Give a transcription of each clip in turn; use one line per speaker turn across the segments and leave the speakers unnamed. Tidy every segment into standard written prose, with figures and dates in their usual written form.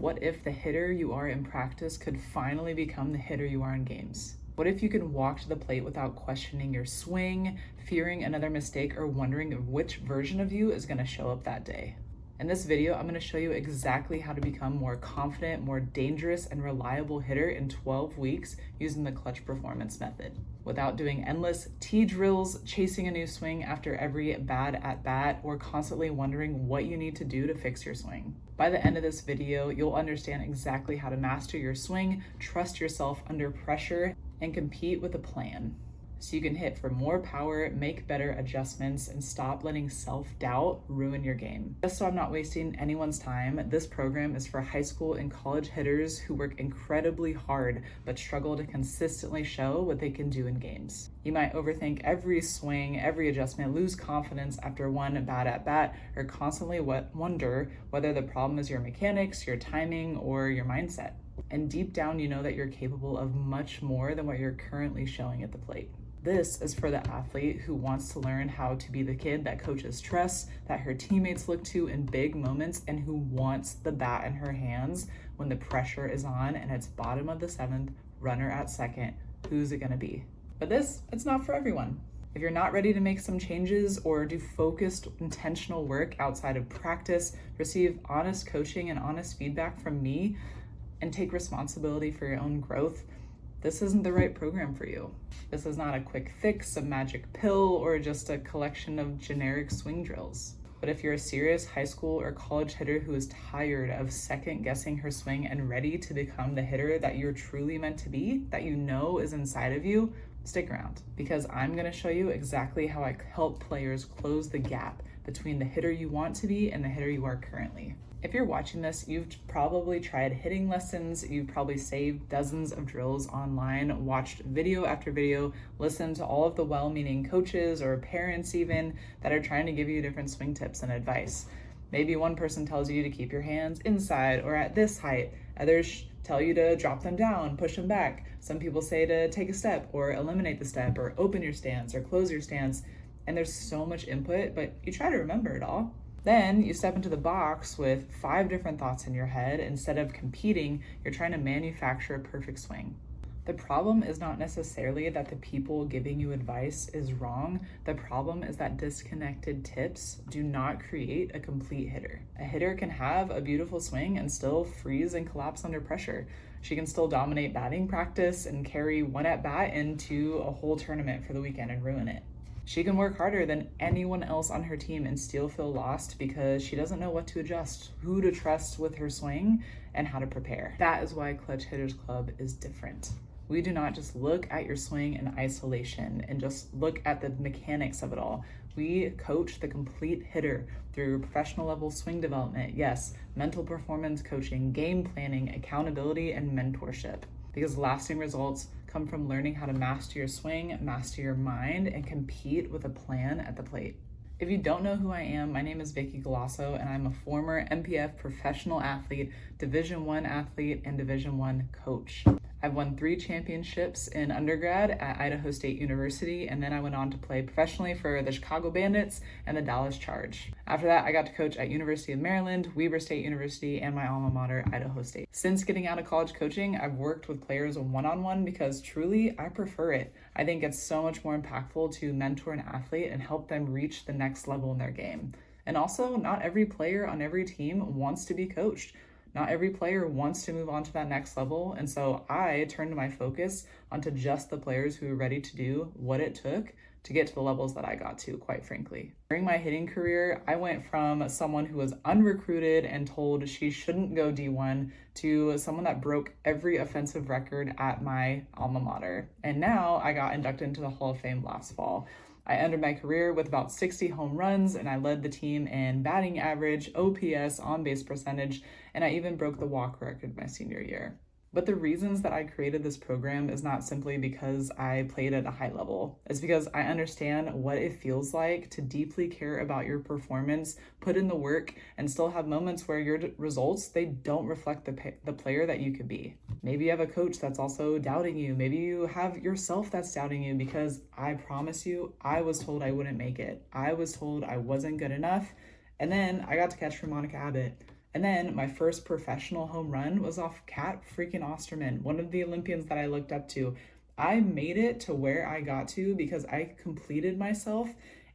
What if the hitter you are in practice could finally become the hitter you are in games? What if you could walk to the plate without questioning your swing, fearing another mistake, or wondering which version of you is going to show up that day? In this video, I'm going to show you exactly how to become more confident, more dangerous, and reliable hitter in 12 weeks using the clutch performance method, without doing endless T drills, chasing a new swing after every bad at bat, or constantly wondering what you need to do to fix your swing. By the end of this video, you'll understand exactly how to master your swing, trust yourself under pressure, and compete with a plan, so you can hit for more power, make better adjustments, and stop letting self-doubt ruin your game. Just so I'm not wasting anyone's time, this program is for high school and college hitters who work incredibly hard but struggle to consistently show what they can do in games. You might overthink every swing, every adjustment, lose confidence after one bad at bat, or constantly wonder whether the problem is your mechanics, your timing, or your mindset. And deep down, you know that you're capable of much more than what you're currently showing at the plate. This is for the athlete who wants to learn how to be the kid that coaches trust, that her teammates look to in big moments, and who wants the bat in her hands when the pressure is on and it's bottom of the seventh, runner at second. Who's it gonna be? But it's not for everyone. If you're not ready to make some changes or do focused, intentional work outside of practice, receive honest coaching and honest feedback from me, and take responsibility for your own growth, this isn't the right program for you. This is not a quick fix, a magic pill, or just a collection of generic swing drills. But if you're a serious high school or college hitter who is tired of second guessing her swing and ready to become the hitter that you're truly meant to be, that you know is inside of you, stick around, because I'm gonna show you exactly how I help players close the gap between the hitter you want to be and the hitter you are currently. If you're watching this, you've probably tried hitting lessons, you've probably saved dozens of drills online, watched video after video, listened to all of the well-meaning coaches or parents even that are trying to give you different swing tips and advice. Maybe one person tells you to keep your hands inside or at this height. Others tell you to drop them down, push them back. Some people say to take a step or eliminate the step or open your stance or close your stance. And there's so much input, but you try to remember it all. Then you step into the box with 5 different thoughts in your head. Instead of competing, you're trying to manufacture a perfect swing. The problem is not necessarily that the people giving you advice is wrong. The problem is that disconnected tips do not create a complete hitter. A hitter can have a beautiful swing and still freeze and collapse under pressure. She can still dominate batting practice and carry one at bat into a whole tournament for the weekend and ruin it. She can work harder than anyone else on her team and still feel lost because she doesn't know what to adjust, who to trust with her swing, and how to prepare. That is why Clutch Hitters Club is different. We do not just look at your swing in isolation and just look at the mechanics of it all. We coach the complete hitter through professional level swing development, yes, mental performance coaching, game planning, accountability, and mentorship. Because lasting results come from learning how to master your swing, master your mind, and compete with a plan at the plate. If you don't know who I am, my name is Vicky Galasso, and I'm a former MPF professional athlete, Division I athlete, and Division I coach. I've won 3 championships in undergrad at Idaho State University, and then I went on to play professionally for the Chicago Bandits and the Dallas Charge. After that, I got to coach at University of Maryland, Weber State University, and my alma mater, Idaho State. Since getting out of college coaching, I've worked with players one-on-one because truly, I prefer it. I think it's so much more impactful to mentor an athlete and help them reach the next level in their game. And also, not every player on every team wants to be coached. Not every player wants to move on to that next level, and so I turned my focus onto just the players who were ready to do what it took to get to the levels that I got to, quite frankly. During my hitting career, I went from someone who was unrecruited and told she shouldn't go D1 to someone that broke every offensive record at my alma mater. And now I got inducted into the Hall of Fame last fall. I ended my career with about 60 home runs, and I led the team in batting average, OPS, on-base percentage, and I even broke the walk record my senior year. But the reasons that I created this program is not simply because I played at a high level. It's because I understand what it feels like to deeply care about your performance, put in the work, and still have moments where your results, they don't reflect the player that you could be. Maybe you have a coach that's also doubting you. Maybe you have yourself that's doubting you, because I promise you, I was told I wouldn't make it. I was told I wasn't good enough. And then I got to catch for Monica Abbott. And then my first professional home run was off Kat freaking Osterman, one of the Olympians that I looked up to. I made it to where I got to because I completed myself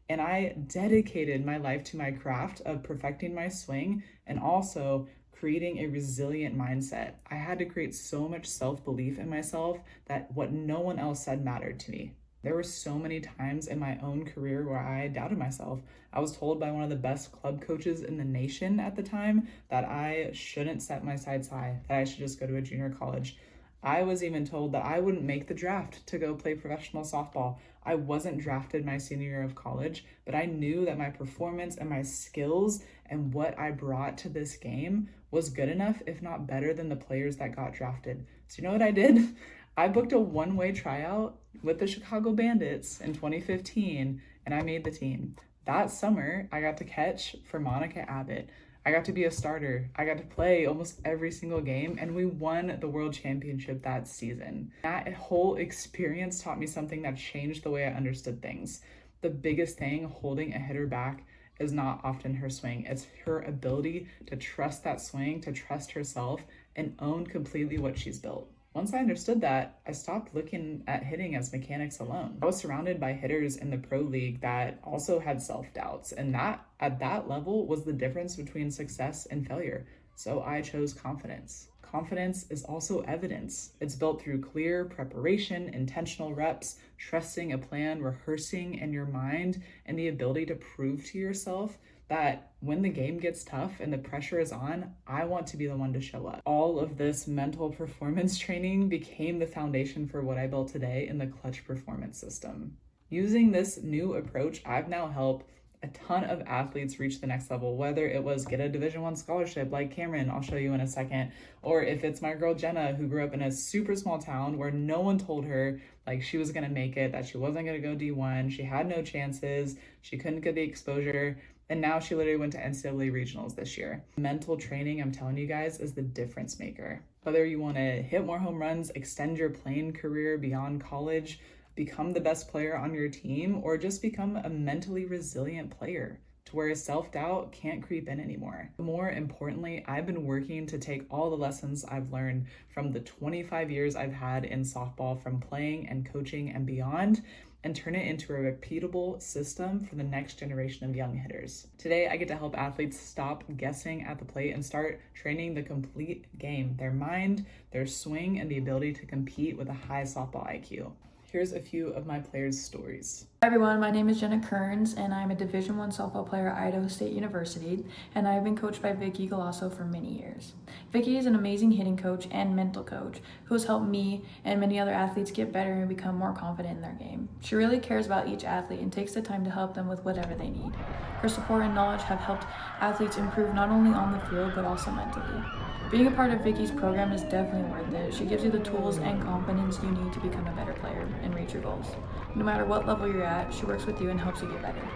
and I dedicated my life to my craft of perfecting my swing and also creating a resilient mindset. I had to create so much self-belief in myself that what no one else said mattered to me. There were so many times in my own career where I doubted myself. I was told by one of the best club coaches in the nation at the time that I shouldn't set my sights high, that I should just go to a junior college. I was even told that I wouldn't make the draft to go play professional softball. I wasn't drafted my senior year of college, but I knew that my performance and my skills and what I brought to this game was good enough, if not better than the players that got drafted. So you know what I did? I booked a one-way tryout with the Chicago Bandits in 2015, and I made the team. That summer, I got to catch for Monica Abbott. I got to be a starter. I got to play almost every single game, and we won the world championship that season. That whole experience taught me something that changed the way I understood things. The biggest thing holding a hitter back is not often her swing. It's her ability to trust that swing, to trust herself, and own completely what she's built. Once I understood that, I stopped looking at hitting as mechanics alone. I was surrounded by hitters in the pro league that also had self-doubts, and that at that level was the difference between success and failure. So I chose confidence. Confidence is also evidence. It's built through clear preparation, intentional reps, trusting a plan, rehearsing in your mind, and the ability to prove to yourself that when the game gets tough and the pressure is on, I want to be the one to show up. All of this mental performance training became the foundation for what I built today in the clutch performance system. Using this new approach, I've now helped a ton of athletes reach the next level, whether it was get a Division I scholarship like Cameron, I'll show you in a second, or if it's my girl Jenna, who grew up in a super small town where no one told her like she was gonna make it, that she wasn't gonna go D1, she had no chances, she couldn't get the exposure, and now she literally went to NCAA regionals this year. Mental training, I'm telling you guys, is the difference maker. Whether you want to hit more home runs, extend your playing career beyond college, become the best player on your team, or just become a mentally resilient player to where self-doubt can't creep in anymore. More importantly, I've been working to take all the lessons I've learned from the 25 years I've had in softball, from playing and coaching and beyond, and turn it into a repeatable system for the next generation of young hitters. Today, I get to help athletes stop guessing at the plate and start training the complete game, their mind, their swing, and the ability to compete with a high softball IQ. Here's a few of my players' stories.
Hi everyone, my name is Jenna Kearns and I'm a Division I softball player at Idaho State University, and I've been coached by Vicky Galasso for many years. Vicky is an amazing hitting coach and mental coach who has helped me and many other athletes get better and become more confident in their game. She really cares about each athlete and takes the time to help them with whatever they need. Her support and knowledge have helped athletes improve not only on the field but also mentally. Being a part of Vicky's program is definitely worth it. She gives you the tools and confidence you need to become a better player and reach your goals. No matter what level you're at, she works with you and helps you get better.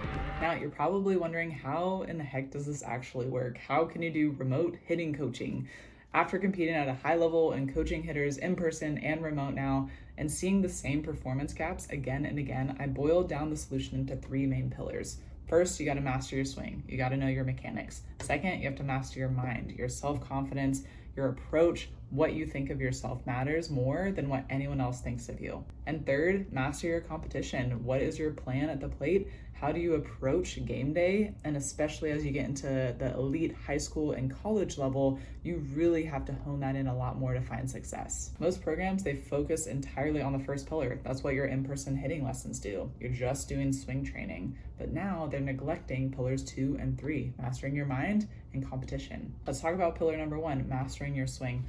Now, you're probably wondering, how in the heck does this actually work? How can you do remote hitting coaching? After competing at a high level and coaching hitters in person and remote now, and seeing the same performance gaps again and again, I boiled down the solution into 3 main pillars. First, you got to master your swing. You got to know your mechanics. Second, you have to master your mind, your self-confidence, your approach. What you think of yourself matters more than what anyone else thinks of you. And third, master your competition. What is your plan at the plate? How do you approach game day? And especially as you get into the elite high school and college level, you really have to hone that in a lot more to find success. Most programs, they focus entirely on the first pillar. That's what your in-person hitting lessons do. You're just doing swing training. But now they're neglecting pillars 2 and 3, mastering your mind and competition. Let's talk about pillar number 1, mastering your swing.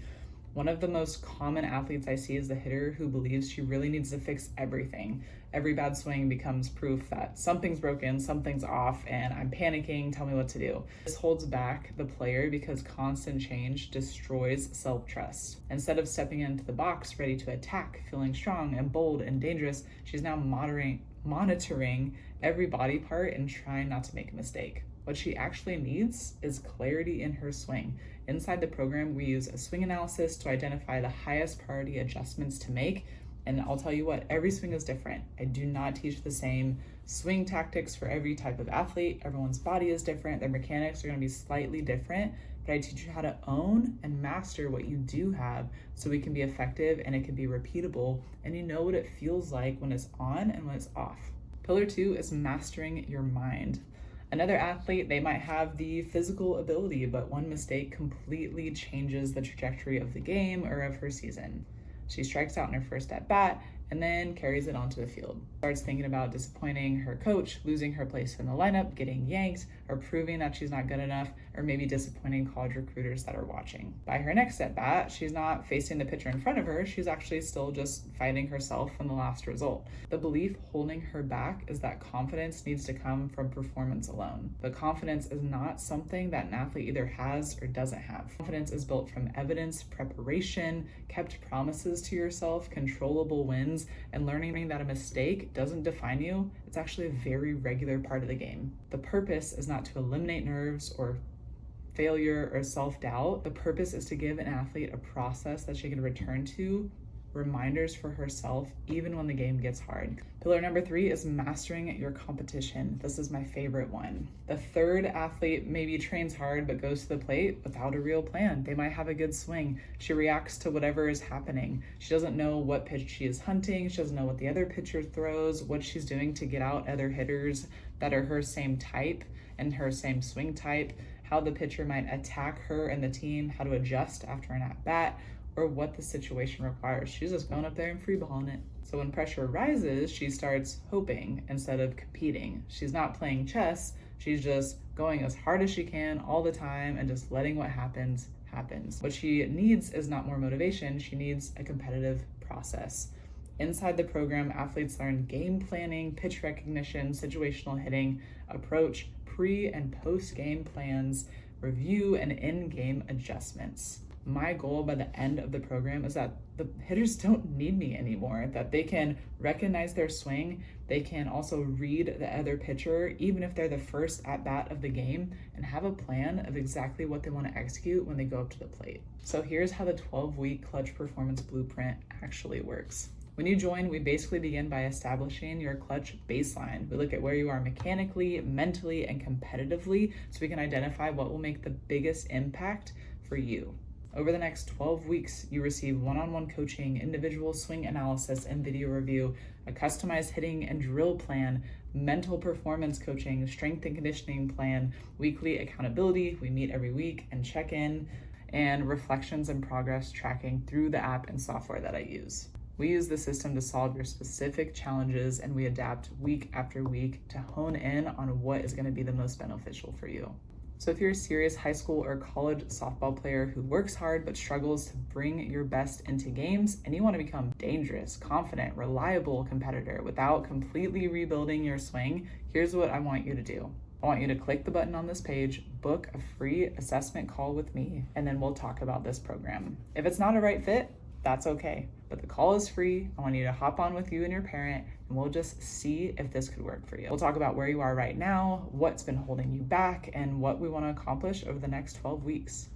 One of the most common athletes I see is the hitter who believes she really needs to fix everything. Every bad swing becomes proof that something's broken, something's off, and I'm panicking, tell me what to do. This holds back the player because constant change destroys self-trust. Instead of stepping into the box ready to attack, feeling strong and bold and dangerous, she's now monitoring every body part and trying not to make a mistake. What she actually needs is clarity in her swing. Inside the program, we use a swing analysis to identify the highest priority adjustments to make. And I'll tell you what, every swing is different. I do not teach the same swing tactics for every type of athlete. Everyone's body is different. Their mechanics are going to be slightly different but I teach you how to own and master what you do have so it can be effective and it can be repeatable, and you know what it feels like when it's on and when it's off. Pillar 2 is mastering your mind. Another athlete, they might have the physical ability, but one mistake completely changes the trajectory of the game or of her season. She strikes out in her first at bat and then carries it onto the field. Starts thinking about disappointing her coach, losing her place in the lineup, getting yanked, or proving that she's not good enough, or maybe disappointing college recruiters that are watching. By her next at bat, she's not facing the pitcher in front of her, she's actually still just fighting herself from the last result. The belief holding her back is that confidence needs to come from performance alone. But confidence is not something that an athlete either has or doesn't have. Confidence is built from evidence, preparation, kept promises to yourself, controllable wins, and learning that a mistake doesn't define you. It's actually a very regular part of the game. The purpose is not to eliminate nerves or failure or self-doubt. The purpose is to give an athlete a process that she can return to, reminders for herself, even when the game gets hard. Pillar number 3 is mastering your competition. This is my favorite one. The third athlete maybe trains hard but goes to the plate without a real plan. They might have a good swing. She reacts to whatever is happening. She doesn't know what pitch she is hunting. She doesn't know what the other pitcher throws, what she's doing to get out other hitters that are her same type and her same swing type, how the pitcher might attack her and the team, how to adjust after an at-bat, or what the situation requires. She's just going up there and freeballing it. So when pressure rises, she starts hoping instead of competing. She's not playing chess, she's just going as hard as she can all the time and just letting what happens. What she needs is not more motivation, she needs a competitive process. Inside the program, athletes learn game planning, pitch recognition, situational hitting, approach, pre- and post-game plans, review, and in-game adjustments. My goal by the end of the program is that the hitters don't need me anymore, that they can recognize their swing, they can also read the other pitcher, even if they're the first at bat of the game, and have a plan of exactly what they want to execute when they go up to the plate. So here's how the 12-week clutch performance blueprint actually works. When you join, we basically begin by establishing your clutch baseline. We look at where you are mechanically, mentally, and competitively so we can identify what will make the biggest impact for you. Over the next 12 weeks, you receive one-on-one coaching, individual swing analysis and video review, a customized hitting and drill plan, mental performance coaching, strength and conditioning plan, weekly accountability, we meet every week and check in, and reflections and progress tracking through the app and software that I use. We use the system to solve your specific challenges, and we adapt week after week to hone in on what is going to be the most beneficial for you. So if you're a serious high school or college softball player who works hard but struggles to bring your best into games, and you want to become dangerous, confident, reliable competitor without completely rebuilding your swing, here's what I want you to do. I want you to click the button on this page, book a free assessment call with me, and then we'll talk about this program. If it's not a right fit, that's okay, but the call is free. I want you to hop on with you and your parent, and we'll just see if this could work for you. We'll talk about where you are right now, what's been holding you back, and what we want to accomplish over the next 12 weeks.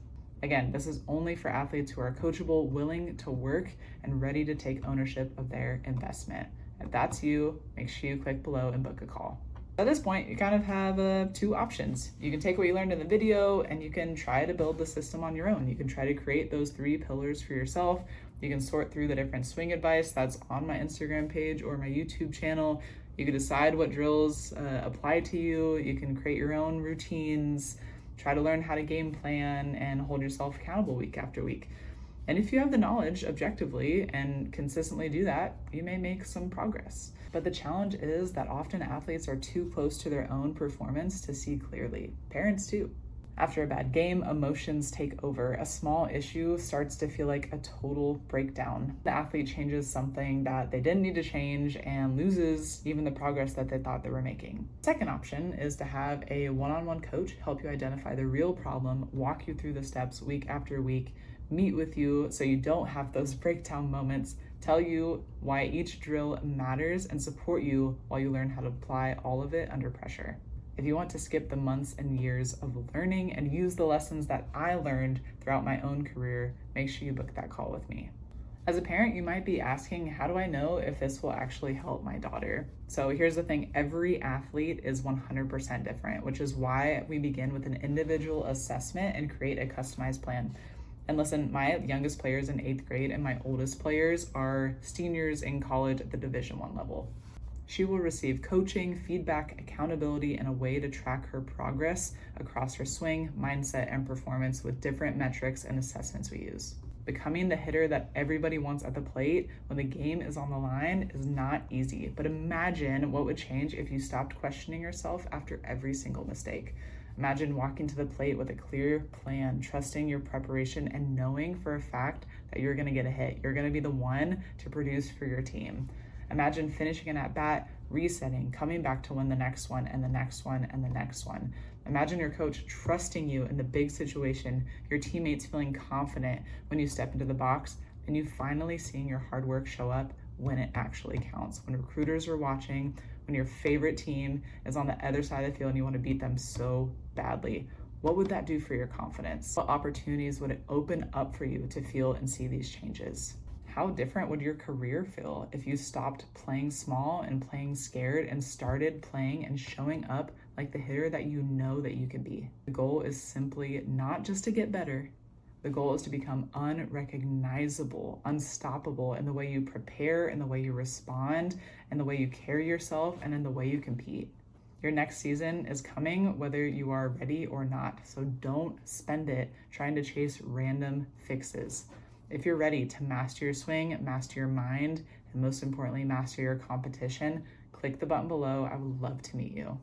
Again, this is only for athletes who are coachable, willing to work, and ready to take ownership of their investment. If that's you, make sure you click below and book a call. At this point, you kind of have 2 options. You can take what you learned in the video and you can try to build the system on your own. You can try to create those 3 pillars for yourself. You can sort through the different swing advice that's on my Instagram page or my YouTube channel. You can decide what drills apply to you. You can create your own routines, try to learn how to game plan, and hold yourself accountable week after week. And if you have the knowledge objectively and consistently do that, you may make some progress. But the challenge is that often athletes are too close to their own performance to see clearly. Parents too. After a bad game, emotions take over. A small issue starts to feel like a total breakdown. The athlete changes something that they didn't need to change and loses even the progress that they thought they were making. Second option is to have a one-on-one coach help you identify the real problem, walk you through the steps week after week, meet with you so you don't have those breakdown moments, tell you why each drill matters, and support you while you learn how to apply all of it under pressure. If you want to skip the months and years of learning and use the lessons that I learned throughout my own career, make sure you book that call with me. As a parent, you might be asking, how do I know if this will actually help my daughter? So here's the thing, every athlete is 100% different, which is why we begin with an individual assessment and create a customized plan. And listen, my youngest player is in 8th grade and my oldest players are seniors in college at the Division I level. She will receive coaching, feedback, accountability, and a way to track her progress across her swing, mindset, and performance with different metrics and assessments we use. Becoming the hitter that everybody wants at the plate when the game is on the line is not easy, but imagine what would change if you stopped questioning yourself after every single mistake. Imagine walking to the plate with a clear plan, trusting your preparation, and knowing for a fact that you're going to get a hit. You're going to be the one to produce for your team. Imagine finishing an at-bat, resetting, coming back to win the next one and the next one and the next one. Imagine your coach trusting you in the big situation, your teammates feeling confident when you step into the box, and you finally seeing your hard work show up when it actually counts. When recruiters are watching, when your favorite team is on the other side of the field and you want to beat them so badly. What would that do for your confidence? What opportunities would it open up for you to feel and see these changes? How different would your career feel if you stopped playing small and playing scared and started playing and showing up like the hitter that you know that you can be? The goal is simply not just to get better. The goal is to become unrecognizable, unstoppable in the way you prepare, in the way you respond, in the way you carry yourself, and in the way you compete. Your next season is coming whether you are ready or not, so don't spend it trying to chase random fixes. If you're ready to master your swing, master your mind, and most importantly, master your competition, click the button below. I would love to meet you.